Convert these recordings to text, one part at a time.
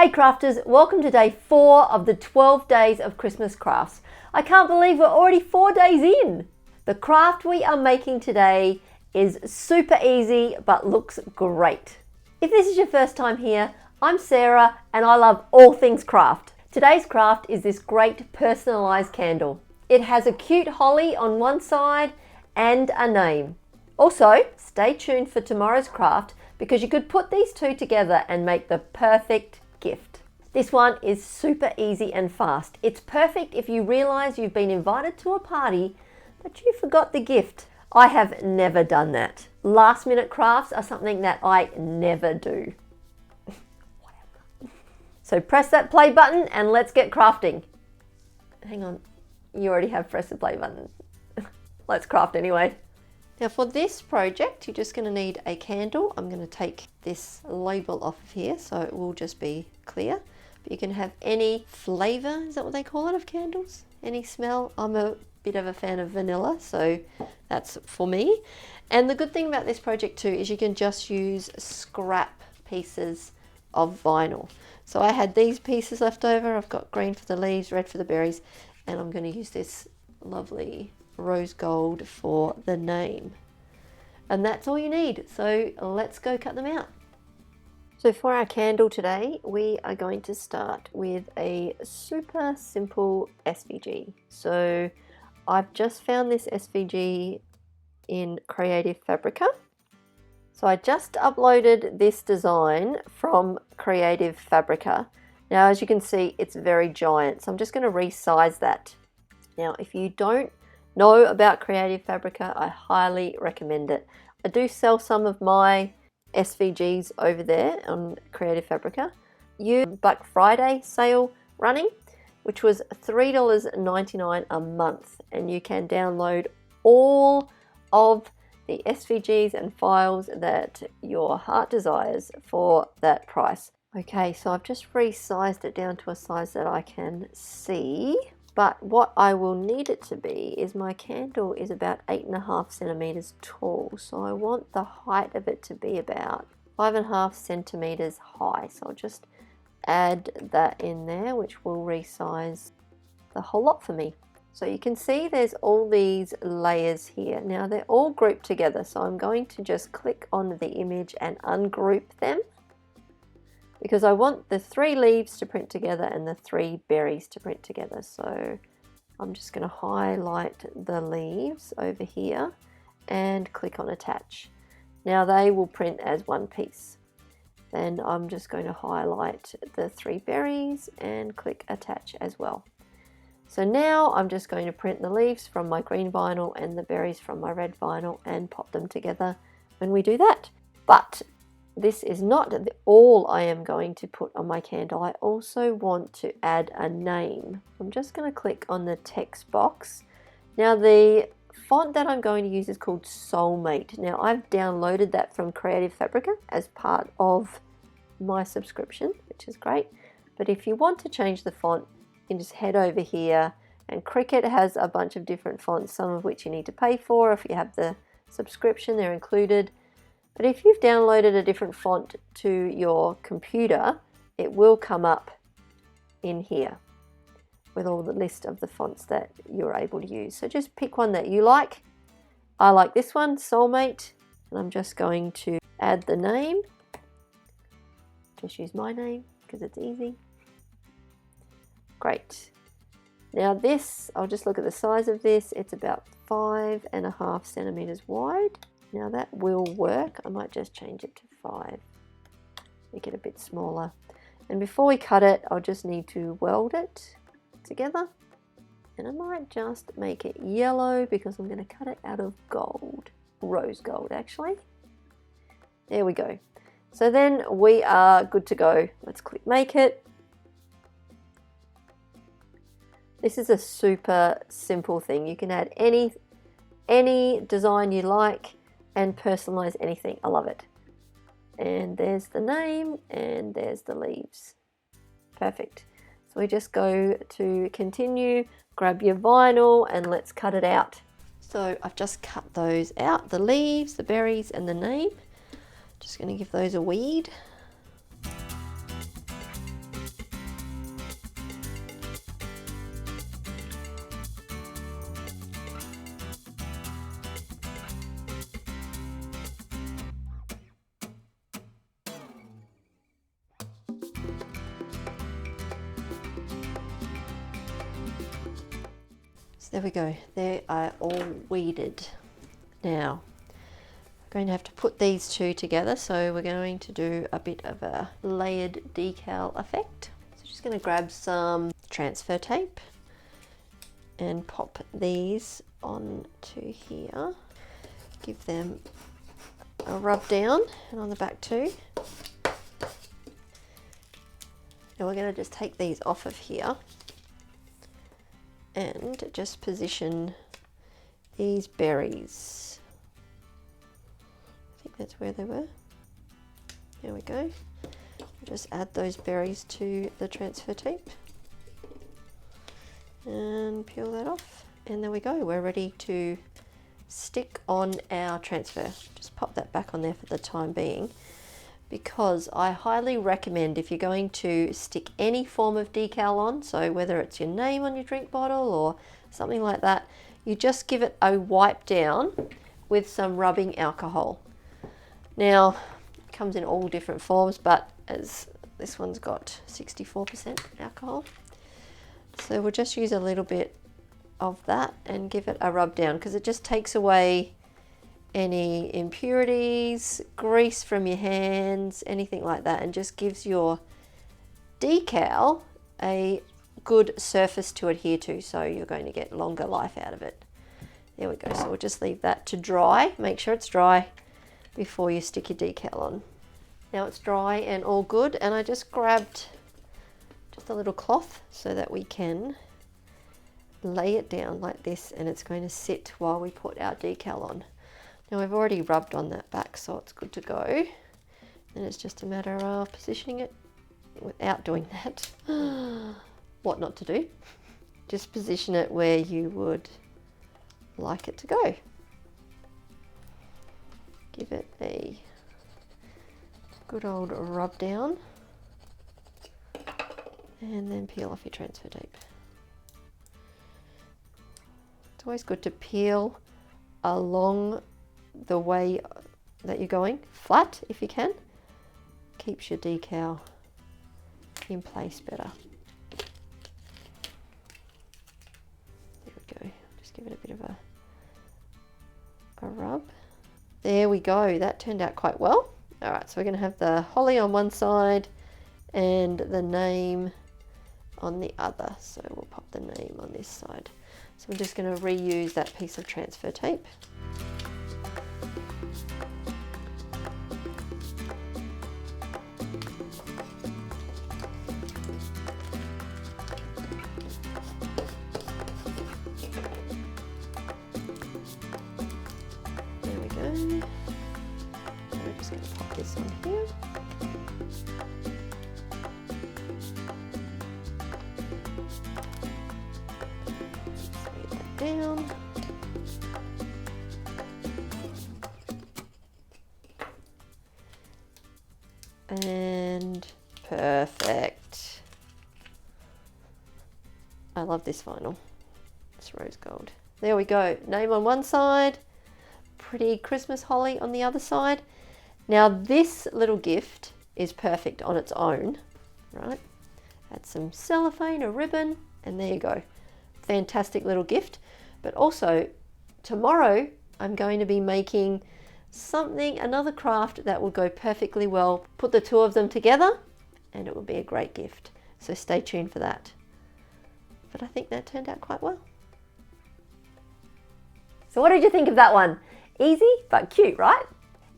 Hey crafters, welcome to day 4 of the 12 days of Christmas crafts. I can't believe we're already 4 days in. The craft we are making today is super easy but looks great. If this is your first time here, I'm Sarah and I love all things craft. Today's craft is this great personalised candle. It has a cute holly on one side and a name. Also, stay tuned for tomorrow's craft because you could put these two together and make the perfect gift. This one is super easy and fast. It's perfect if you realise you've been invited to a party but you forgot the gift. I have never done that. Last minute crafts are something that I never do. So press that play button and let's get crafting. Hang on, you already have pressed the play button. Let's craft anyway. Now for this project, you're just going to need a candle. I'm going to take this label off of here so it will just be clear. But you can have any flavour, is that what they call it, of candles? Any smell? I'm a bit of a fan of vanilla, so that's for me. And the good thing about this project too is you can just use scrap pieces of vinyl. So I had these pieces left over. I've got green for the leaves, red for the berries, and I'm going to use this lovely rose gold for the name. And that's all you need. So let's go cut them out. So for our candle today, we are going to start with a super simple SVG. So I've just found this SVG in Creative Fabrica. So I just uploaded this design from Creative Fabrica. Now, as you can see, it's very giant. So I'm just going to resize that. Now, if you don't know about Creative Fabrica, I highly recommend it. I do sell some of my SVGs over there on Creative Fabrica. Black Friday sale running, which was $3.99 a month, and you can download all of the SVGs and files that your heart desires for that price. Okay, so I've just resized it down to a size that I can see. But what I will need it to be is my candle is about 8.5 centimeters tall. So I want the height of it to be about 5.5 centimeters high. So I'll just add that in there, which will resize the whole lot for me. So you can see there's all these layers here. Now they're all grouped together. So I'm going to just click on the image and ungroup them, because I want the 3 leaves to print together and the 3 berries to print together. So I'm just going to highlight the leaves over here and click on attach. Now they will print as one piece. Then I'm just going to highlight the 3 berries and click attach as well. So now I'm just going to print the leaves from my green vinyl and the berries from my red vinyl and pop them together when we do that. But this is not all I am going to put on my candle. I also want to add a name. I'm just going to click on the text box. Now the font that I'm going to use is called Soulmate. Now I've downloaded that from Creative Fabrica as part of my subscription, which is great. But if you want to change the font, you can just head over here, and Cricut has a bunch of different fonts, some of which you need to pay for. If you have the subscription, they're included. But if you've downloaded a different font to your computer, it will come up in here with all the list of the fonts that you're able to use. So just pick one that you like. I like this one, Soulmate, and I'm just going to add the name. Just use my name because it's easy. Great. Now this, I'll just look at the size of this. It's about 5.5 centimeters wide. Now that will work. I might just change it to 5, make it a bit smaller. And before we cut it, I'll just need to weld it together. And I might just make it yellow because I'm going to cut it out of gold, rose gold actually. There we go. So then we are good to go. Let's click make it. This is a super simple thing. You can add any design you like and personalize anything. I love it. And there's the name and there's the leaves. Perfect. So we just go to continue, grab your vinyl and let's cut it out. So I've just cut those out, the leaves, the berries and the name. Just going to give those a weed. there we go. They are all weeded. Now, I'm going to have to put these two together, so we're going to do a bit of a layered decal effect. So just going to grab some transfer tape and pop these onto here. Give them a rub down, and on the back too. Now we're going to just take these off of here and just position these berries. I think that's where they were. There we go. Just add those berries to the transfer tape and peel that off. And there we go. We're ready to stick on our transfer. Just pop that back on there for the time being, because I highly recommend, if you're going to stick any form of decal on, so whether it's your name on your drink bottle or something like that, you just give it a wipe down with some rubbing alcohol. Now, it comes in all different forms, but as this one's got 64% alcohol, so we'll just use a little bit of that and give it a rub down, because it just takes away any impurities, grease from your hands, anything like that, and just gives your decal a good surface to adhere to, so you're going to get longer life out of it. There we go. So we'll just leave that to dry. Make sure it's dry before you stick your decal on. Now it's dry and all good, and I just grabbed just a little cloth so that we can lay it down like this, and it's going to sit while we put our decal on. Now I've already rubbed on that back, so it's good to go. And it's just a matter of positioning it without doing that. What not to do. Just position it where you would like it to go. Give it a good old rub down, and then peel off your transfer tape. It's always good to peel along the way that you're going, flat if you can. Keeps your decal in place better. There we go. Just give it a bit of a rub. There we go. That turned out quite well. All right, so we're going to have the holly on one side and the name on the other. So we'll pop the name on this side. So I'm just going to reuse that piece of transfer tape. There we go. And we're just going to pop this on here. Down. And perfect. I love this vinyl. It's rose gold. There we go. Name on one side, pretty Christmas holly on the other side. Now this little gift is perfect on its own, right? Add some cellophane or ribbon, and there you go. Fantastic little gift. But also tomorrow I'm going to be making something, another craft that will go perfectly well. Put the two of them together and it will be a great gift. So stay tuned for that. But I think that turned out quite well. So what did you think of that one? Easy but cute, right?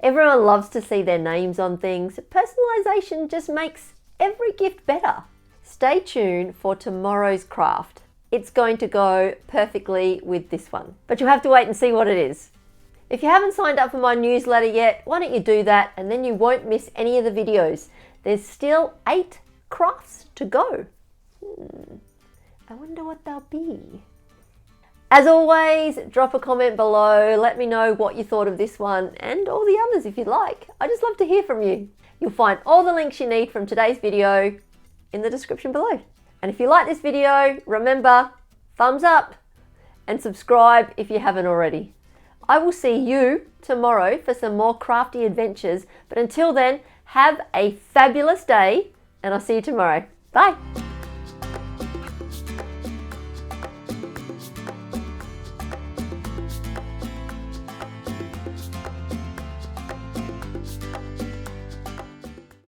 Everyone loves to see their names on things. Personalization just makes every gift better. Stay tuned for tomorrow's craft. It's going to go perfectly with this one, but you'll have to wait and see what it is. If you haven't signed up for my newsletter yet, why don't you do that, and then you won't miss any of the videos. There's still 8 crafts to go. I wonder what they'll be. As always, drop a comment below. Let me know what you thought of this one and all the others if you'd like. I just love to hear from you. You'll find all the links you need from today's video in the description below. And if you like this video, remember, thumbs up and subscribe if you haven't already. I will see you tomorrow for some more crafty adventures. But until then, have a fabulous day and I'll see you tomorrow. Bye.